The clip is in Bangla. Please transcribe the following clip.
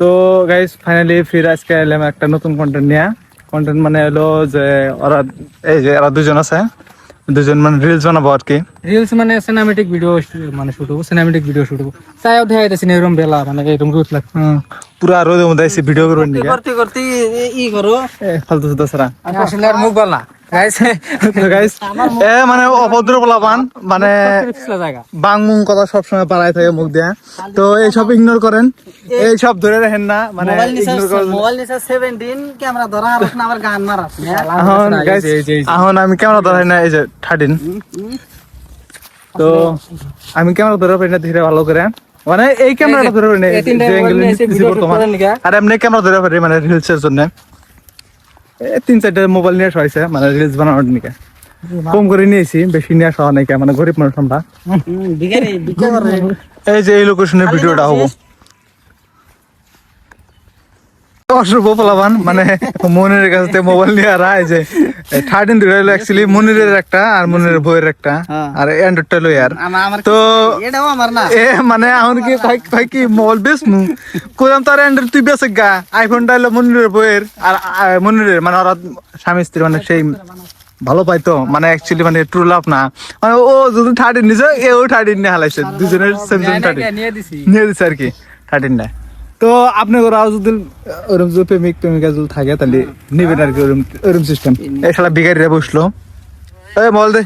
তো গাইস ফাইনালি ফির আজকে এলাম একটা নতুন কন্টেন্ট নিয়ে। কন্টেন্ট মানে হলো যে ওরা এই যে এরা দুজন আছে, দুজন মানে রিলস বানাবো আর কি। রিলস মানে সিনেমেটিক ভিডিও মানে শুট হবো, সিনেমেটিক ভিডিও শুট হবো। চাইও দেখা যাইতেছি না এরকম বেলা মানে এরকম রোদ লাগছে। পুরা রোদের মধ্যে এসে ভিডিও করবেন নাকি? করতে করতে ই করো ফালতু দোসরা আসলে আর মুখ বলা গাইস। গাইস মানে অভদ্র বলাবান মানে জায়গা বাংমুং কথা সবসময় পাড়ায় থাকে মুখ দিয়ে। তো এইসব ইগনোর করেন, এইসব ধরে রাখেন না, মানে ইগনোর করেন। মোবাইল নিছে 17 ক্যামেরা ধরা আর না আবার গান মারা। এখন গাইস এখন আমি ক্যামেরা ধরাই না, এই যে 13। তো আমি ক্যামেরা ধরে পারি না ধীরে ভালো করে, মানে এই ক্যামেরাটা ধরে পারি না আর এমনি ক্যামেরা ধরে পারি মানে রিলস এর জন্য। 3-4টা মোবাইল নিয়ে আসা হয়েছে মানে রিলস বানানোর নিকে। কম করে নিয়েছি, বেশি নিয়ে আসা নাই, মানে গরিব মানুষ আমরা। এই যে এই লোকেশনের ভিডিওটা হবো অশুভ ফলাবান মানে মনিরের কাছ থেকে মোবাইল নিয়ে আর এই যে 13 দুটো হলো অ্যাকচুয়ালি মনিরের একটা আর মনিরের বইয়ের একটা আর অ্যান্ড্রয়েডটা লই আর। তো এটাও আমার না এ মানে এখন কি ভাই কি মোবাইল বেশ নু কইলাম তার অ্যান্ড্রয়েড তুই বেশ গা, আইফোনটা হলো মনিরের বইয়ের আর মনিরের মানে ওরা স্বামী স্ত্রী মানে সেই ভালো পাইতো, মানে অ্যাকচুয়ালি মানে ট্রু লাভ না, মানে ও যদি 13 নিছে এও 13 নিয়ে হালাইছে, দুজনের সেম 13 নিয়ে দিছে আর কি 13 নেয়। তো আপনি ওরাও যদি ওরম যদি প্রেমিকা যদি থাকে তাহলে নিবেন আর কি, ওরম সিস্টেম। এই শালা বিগাড়িরা বসলো, এই বল দে।